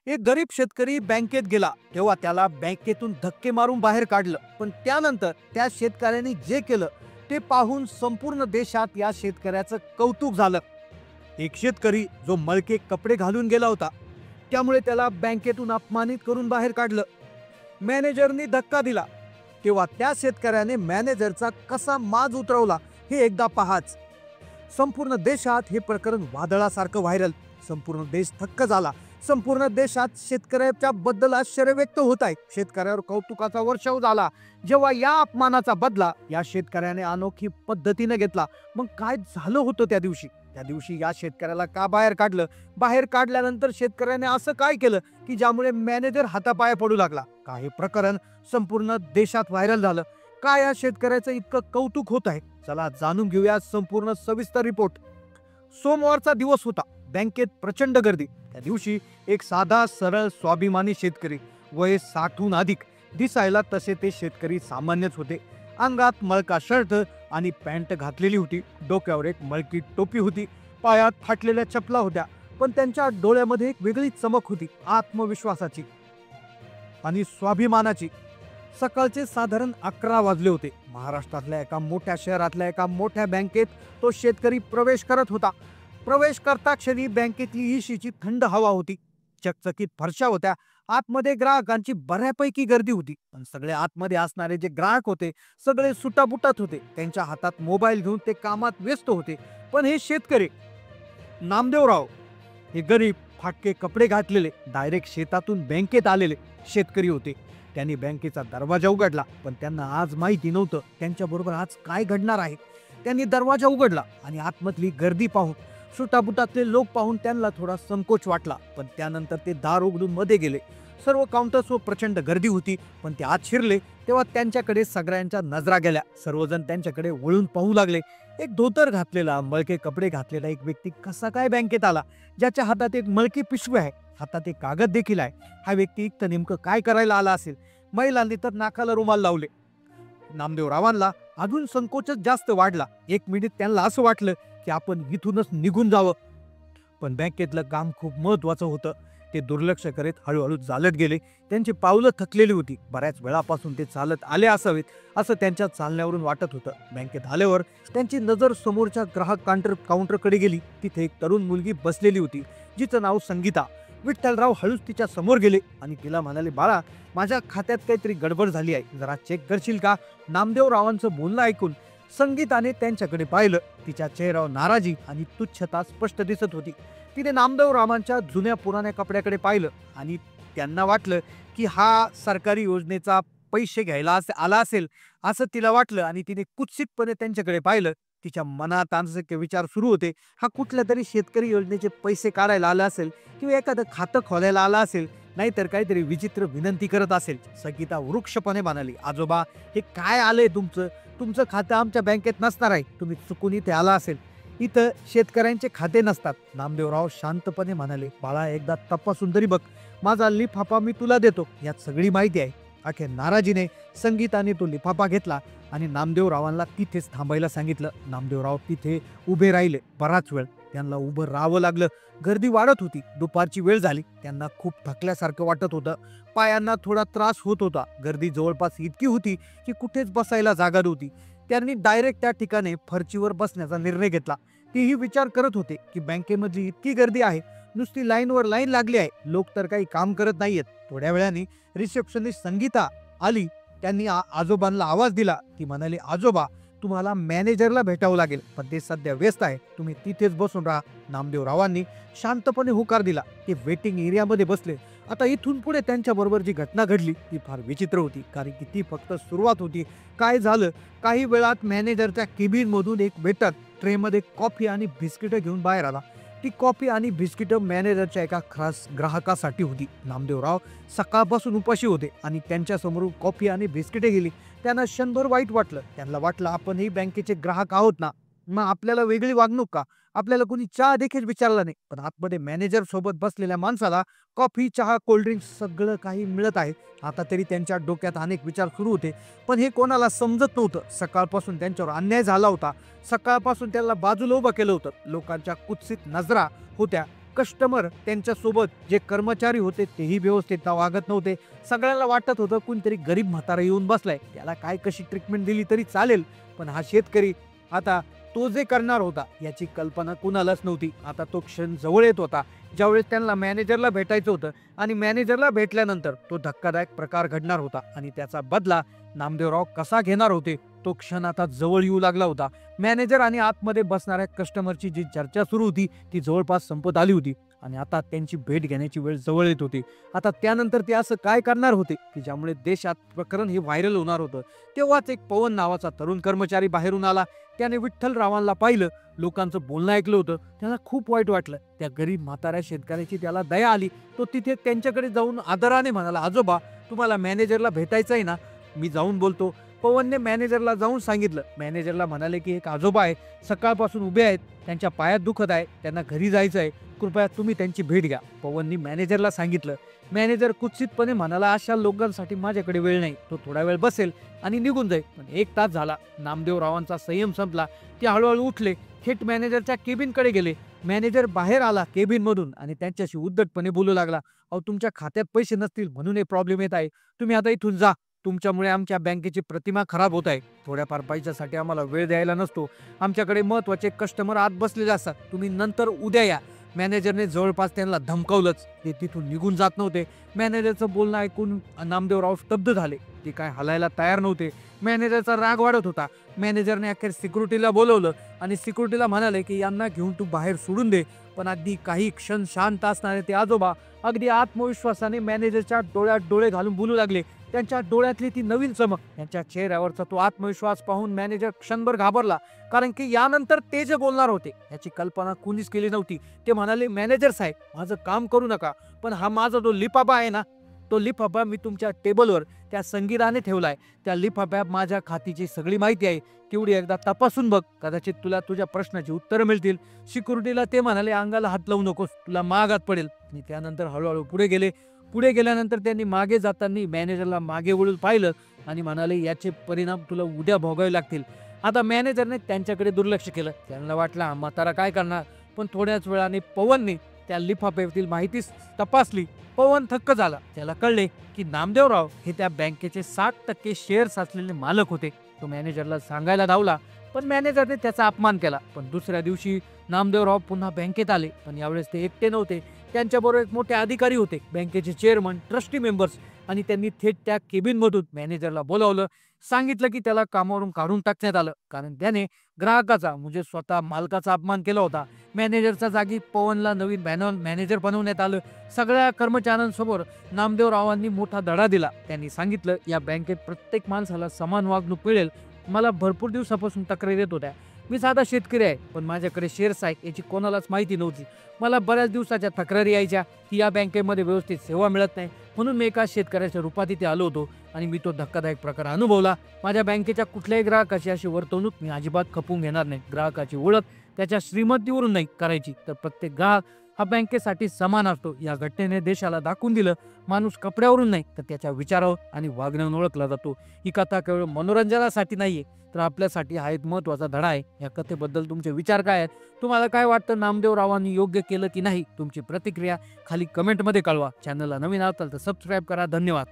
एक गरीब शेतकरी बँकेत गेला तेव्हा त्याला बँकेतून धक्के मारून बाहेर काढलं, पण त्यानंतर त्या शेतकऱ्यांनी जे केलं ते पाहून संपूर्ण देशात या शेतकऱ्याचं कौतुक झालं. एक शेतकरी जो मळके कपडे घालून गेला होता, त्यामुळे त्याला बँकेतून अपमानित करून बाहेर काढलं. मॅनेजरनी धक्का दिला तेव्हा त्या शेतकऱ्याने मॅनेजरचा कसा माज उतरवला हे एकदा पहाच. संपूर्ण देशात हे प्रकरण वादळासारखं व्हायरल. संपूर्ण देश थक्क झाला. संपूर्ण देशात शेतकऱ्याच्या बद्दल आश्चर्य व्यक्त होत आहे. शेतकऱ्यावर कौतुकाचा वर्षाव झाला जेव्हा या अपमानाचा बदला या शेतकऱ्याने अनोखी पद्धतीने घेतला. मग काय झालं होतं त्या दिवशी या शेतकऱ्याला का बाहेर काढलं? बाहेर काढल्यानंतर शेतकऱ्याने असं काय केलं की ज्यामुळे मॅनेजर हातापाया पडू लागला? काय हे प्रकरण संपूर्ण देशात व्हायरल झालं? काय या शेतकऱ्याचं इतकं कौतुक होत आहे? चला जाणून घेऊया संपूर्ण सविस्तर रिपोर्ट. सोमवारचा दिवस होता. बँकेत प्रचंड गर्दी. त्या दिवशी एक साधा सरळ स्वाभिमानी शेतकरी, वय 60हून अधिक, दिसायला तसे ते शेतकरी सामान्यच होते. अंगात मळका शर्ट आणि पॅन्ट घातलेली होती. डोक्यावर एक मळकी टोपी होती. पायात फाटलेल्या चपला होत्या. पण त्यांच्या डोळ्यामध्ये एक वेगळी चमक होती, आत्मविश्वासाची आणि स्वाभिमानाची. सकाळचे साधारण 11 वाजले होते. महाराष्ट्रातल्या एका मोठ्या शहरातल्या एका मोठ्या बँकेत तो शेतकरी प्रवेश करत होता. प्रवेश करता क्षणी बँकेतली ईशीची थंड हवा होती. चकचकीत फरशा होत्या. आतमध्ये ग्राहकांची बऱ्यापैकी गर्दी होती. पण सगळे आतमध्ये असणारे जे ग्राहक होते सगळे सुटाबुटात होते. त्यांच्या हातात मोबाईल घेऊन ते कामात व्यस्त होते. पण हे शेतकरी नामदेवराव, हे गरीब फाटके कपडे घातलेले, डायरेक्ट शेतातून बँकेत आलेले शेतकरी होते. त्यांनी बँकेचा दरवाजा उघडला, पण त्यांना आज माहिती नव्हतं त्यांच्याबरोबर आज काय घडणार आहे. त्यांनी दरवाजा उघडला आणि आतमधली गर्दी पाहून, सुटाबुटातले लोक पाहून त्यांना थोडा संकोच वाटला. पण त्यानंतर ते दार उघडून मध्ये गेले. सर्व काउंटर्सवर प्रचंड गर्दी होती. पण ते आत शिरले तेव्हा त्यांच्याकडे सगळ्यांच्या नजरा गेल्या. सर्वजण त्यांच्याकडे वळून पाहू लागले. एक धोतर घातलेला, मळके कपडे घातलेला एक व्यक्ती कसा काय बँकेत आला? ज्याच्या हातात एक मळकी पिशवी आहे, हातात एक कागद देखील आहे. हा व्यक्ती इथं नेमकं काय करायला आला असेल? महिलांनी तर नाकाला रुमाल लावले. नामदेवरावांना अजून संकोचच जास्त वाढला. एक मिनिट त्यांना असं वाटलं की आपण इथूनच निघून जावं. पण बँकेतलं काम खूप महत्वाचं होतं. ते दुर्लक्ष करीत हळूहळू चालत गेले. त्यांची पावलं थकलेली होती. बऱ्याच वेळापासून ते चालत आले असावेत असं त्यांच्या चालण्यावरून वाटत होतं. बँकेत आल्यावर त्यांची नजर समोरच्या ग्राहक काउंटरकडे गेली. तिथे एक तरुण मुलगी बसलेली होती, जिचं नाव संगीता. विठ्ठलराव हळूच तिच्या समोर गेले आणि तिला म्हणाले, बाळा, माझ्या खात्यात काहीतरी गडबड झाली आहे, जरा चेक करशील का? नामदेवरावांचं बोलणं ऐकून संगीताने त्यांच्याकडे पाहिलं. तिच्या चेहऱ्यावर नाराजी आणि तुच्छता स्पष्ट दिसत होती. तिने नामदेवरावांच्या जुन्या पुराण्या कपड्याकडे पाहिलं आणि त्यांना वाटलं की हा सरकारी योजनेचा पैसे घ्यायला आला असेल असं तिला वाटलं. आणि तिने कुत्सितपणे त्यांच्याकडे पाहिलं. तिच्या मनात असे विचार सुरू होते, हा कुठल्या तरी शेतकरी योजनेचे पैसे काढायला आला असेल किंवा एखादं खातं खोलायला आला असेल, नाहीतर काहीतरी विचित्र विनंती करत असेल. संगीता वृक्षपणे म्हणाली, आजोबा, हे काय आलंय तुमचं खातं आमच्या बँकेत नसणार आहे. तुम्ही चुकून इथे आला असेल. इथं शेतकऱ्यांचे खाते नसतात. नामदेवराव शांतपणे म्हणाले, बाळा, एकदा तपासून तरी बघ. माझा लिफाफा मी तुला देतो, यात सगळी माहिती आहे. अखेर नाराजीने संगीताने तो लिफाफा घेतला आणि नामदेवरावांना तिथेच थांबायला सांगितलं. नामदेवराव तिथे उभे राहिले. बराच वेळ त्यांना उभं राहावं लागलं. गर्दी वाढत होती. दुपारची वेळ झाली. त्यांना खूप थकल्यासारखं वाटत होतं. पायांना थोडा त्रास होत होता. गर्दी जवळपास इतकी होती की कुठेच बसायला जागा नव्हती. त्यांनी डायरेक्ट त्या ठिकाणी फरचीवर बसण्याचा निर्णय घेतला. तेही विचार करत होते की बँकेमधली इतकी गर्दी आहे, नुसती लाईनवर लाईन लागली आहे, लोक तर काही काम करत नाहीयेत. थोड्या वेळाने रिसेप्शनिस्ट संगीता आली. त्यांनी आजोबांना आवाज दिला. ती म्हणाली, आजोबा, तुम्हाला मॅनेजरला भेटावं लागेल, पण ते सध्या व्यस्त आहे, तुम्ही तिथेच बसून राहा. नामदेवरावांनी शांतपणे होकार दिला. ते वेटिंग एरियामध्ये बसले. आता इथून पुढे त्यांच्याबरोबर जी घटना घडली ती फार विचित्र होती, कारण की ती फक्त सुरुवात होती. काय झालं, काही वेळात मॅनेजरच्या केबिन मधून एक वेटर ट्रेमध्ये कॉफी आणि बिस्किटं घेऊन बाहेर आला. ती कॉफी आणि बिस्किटं मॅनेजरच्या एका खास ग्राहकासाठी होती. नामदेवराव सकाळपासून उपाशी होते आणि त्यांच्या समोरून कॉफी आणि बिस्किटे गेली. त्यांना क्षणभर वाईट वाटलं. त्यांना वाटलं, आपणही बँकेचे ग्राहक आहोत ना, मग आपल्याला वेगळी वागणूक का? आपल्याला कोणी चहा देखील विचारला नाही. पण आतमध्ये मॅनेजर सोबत बसलेल्या माणसाला कॉफी, चहा, कोल्ड्रिंक्स सगळं काही मिळत आहे. आता तरी त्यांच्या डोक्यात अनेक विचार सुरू होते, पण हे कोणाला समजत नव्हतं. सकाळपासून त्यांच्यावर अन्याय झाला होता. सकाळपासून त्यांना बाजूला उभं केलं होतं. लोकांच्या कुत्सित नजरा होत्या. कस्टमर त्यांच्यासोबत जे कर्मचारी होते तेही व्यवस्थित वागत नव्हते. सगळ्यांना वाटत होतं कोणतरी गरीब म्हातारा येऊन बसलाय, त्याला काय कशी ट्रीटमेंट दिली तरी चालेल. पण हा शेतकरी आता तो जे करणार होता याची कल्पना कुणालाच नव्हती. आता तो क्षण जवळ येत होता ज्यावेळेस त्यांना मॅनेजरला भेटायचं होतं आणि मॅनेजरला भेटल्यानंतर तो धक्कादायक प्रकार घडणार होता आणि त्याचा बदला नामदेवराव कसा घेणार होते तो क्षण आता जवळ येऊ लागला होता. मॅनेजर आणि आतमध्ये बसणाऱ्या कस्टमरची जी चर्चा सुरू होती ती जवळपास संपत आली होती आणि आता त्यांची भेट घेण्याची वेळ जवळ येत होती. आता त्यानंतर ते असं काय करणार होते की ज्यामुळे देशात प्रकरण हे व्हायरल होणार होतं. तेव्हाच एक पवन नावाचा तरुण कर्मचारी बाहेरून आला. त्याने विठ्ठलरावांना पाहिलं, लोकांचं बोलणं ऐकलं होतं. त्याला खूप वाईट वाटलं. त्या गरीब म्हाताऱ्या शेतकऱ्याची त्याला दया आली. तो तिथे त्यांच्याकडे जाऊन आदराने म्हणाला, आजोबा तुम्हाला मॅनेजरला भेटायचं आहे ना, मी जाऊन बोलतो. पवनने मॅनेजरला जाऊन सांगितलं. मॅनेजरला म्हणाले की एक आजोबा आहे, सकाळपासून उभे आहेत, त्यांच्या पायात दुखत आहे, त्यांना घरी जायचं आहे, कृपया तुम्ही त्यांची भेट घ्या. पवननी मॅनेजरला सांगितलं. मॅनेजर कुत्सितपणे म्हणाला, अशा लोकांसाठी माझ्याकडे वेळ नाही. तो थोडा वेळ बसेल आणि निघून जाईल. पण 1 तास झाला. नामदेवरावांचा संयम संपला. ते हळूहळू उठले, थेट मॅनेजरच्या केबिनकडे गेले. मॅनेजर बाहेर आला केबिनमधून आणि त्यांच्याशी उद्धटपणे बोलू लागला, अहो तुमच्या खात्यात पैसे नसतील म्हणून हे प्रॉब्लेम येत आहे. तुम्ही आता इथून जा. तुमच्यामुळे आमच्या बँकेची प्रतिमा खराब होत आहे. थोड्याफार पैशासाठी आम्हाला वेळ द्यायला नसतो. आमच्याकडे महत्वाचे कस्टमर आत बसलेले असतात. तुम्ही नंतर उद्या या. मॅनेजरने जवळपास त्यांना धमकावलंच. ते तिथून निघून जात नव्हते. मॅनेजरचं बोलणं ऐकून नामदेवराव स्तब्ध झाले. ते काय हलायला तयार नव्हते. मॅनेजरचा राग वाढत होता. मॅनेजरने अखेर सिक्युरिटीला बोलवलं आणि सिक्युरिटीला म्हणाले की यांना घेऊन तू बाहेर सोडून दे. पण अगदी काही क्षण शांत असणारे ते आजोबा अगदी आत्मविश्वासाने मॅनेजरच्या डोळ्यात डोळे घालून बोलू लागले. त्यांच्या डोळ्यातली ती नवीन चमक, त्यांच्या चेहऱ्यावरचा तो आत्मविश्वास पाहून मॅनेजर क्षणभर घाबरला. कारण की यानंतर ते जे बोलणार होते याची कल्पना कुणीच केली नव्हती. ते म्हणाले, मॅनेजर साहेब माझं काम करू नका, पण हा माझा जो लिफाफा आहे ना, तो लिफाफा मी तुमच्या टेबलवर त्या संगीताने ठेवलाय. त्या लिफाफ्यात माझ्या खात्याची सगळी माहिती आहे. तेवढी एकदा तपासून बघ, कदाचित तुला तुझ्या प्रश्नाची उत्तरं मिळतील. सिक्युरिटीला ते म्हणाले, अंगाला हात लावू नकोस, तुला महागात पडेल. आणि त्यानंतर हळूहळू पुढे गेले. पुढे गेल्यानंतर त्यांनी मागे जाताना मॅनेजरला मागे वळून पाहिलं आणि म्हणाले, याचे परिणाम तुला उद्या भोगावे लागतील. आता मॅनेजरने त्यांच्याकडे दुर्लक्ष केलं. त्यांना वाटलं हा म्हातारा काय करणार. पण थोड्याच वेळाने पवनने त्या लिफाफ्यातील माहिती तपासली. पवन थक्क झाला. त्याला कळले की नामदेवराव हे त्या बँकेचे 60% शेअर्स असलेले मालक होते. तो मॅनेजरला सांगायला धावला, पण मॅनेजरने त्याचा अपमान केला. पण दुसऱ्या दिवशी नामदेवराव पुन्हा बँकेत आले. पण यावेळेस ते एकटे नव्हते. त्यांच्याबरोबर एक मोठे अधिकारी होते, बँकेचे चेअरमन, ट्रस्टी मेंबर्स. आणि त्यांनी थेट त्या केबिनमधून मॅनेजरला बोलावलं. सांगितलं की त्याला कामावरून काढून टाकण्यात आलं, कारण त्याने ग्राहकाचा म्हणजे स्वतः मालकाचा अपमान केला होता. मॅनेजरच्या जागी पवनला नवीन मॅनेजर बनवण्यात आलं. सगळ्या कर्मचाऱ्यांसमोर नामदेवरावांनी मोठा धडा दिला. त्यांनी सांगितलं, या बँकेत प्रत्येक माणसाला समान वागणूक मिळेल. मला भरपूर दिवसापासून तक्रारी येत होत्या. मी साधा शेतकरी आहे, पण माझ्याकडे शेअर्स आहेत याची कोणालाच माहिती नव्हती. मला बऱ्याच दिवसाच्या तक्रारी यायच्या की या बँकेमध्ये व्यवस्थित सेवा मिळत नाही. म्हणून मी एका शेतकऱ्याच्या रूपात इथे आलो होतो आणि मी तो धक्कादायक प्रकार अनुभवला. माझ्या बँकेच्या कुठल्याही ग्राहकाची अशी वर्तवणूक मी अजिबात खपवून घेणार नाही. ग्राहकाची ओळख त्याच्या श्रीमंतीवरून नाही करायची, तर प्रत्येक ग्राहक हा बँकेसाठी समान असतो. या घटनेने देशाला दाखवून दिलं, माणूस कपड्यावरून नाही तर त्याच्या विचारावर आणि वागण्यावरून ओळखला जातो. ही कथा केवळ मनोरंजनासाठी नाहीये, तर आपल्यासाठी हा एक महत्वाचा धडा आहे. या कथेबद्दल तुमचे विचार काय आहेत? तुम्हाला काय वाटतं, नामदेवरावांनी योग्य केलं की नाही? तुमची प्रतिक्रिया खाली कमेंटमध्ये कळवा. चॅनलला नवीन असाल तर सबस्क्राईब करा. धन्यवाद.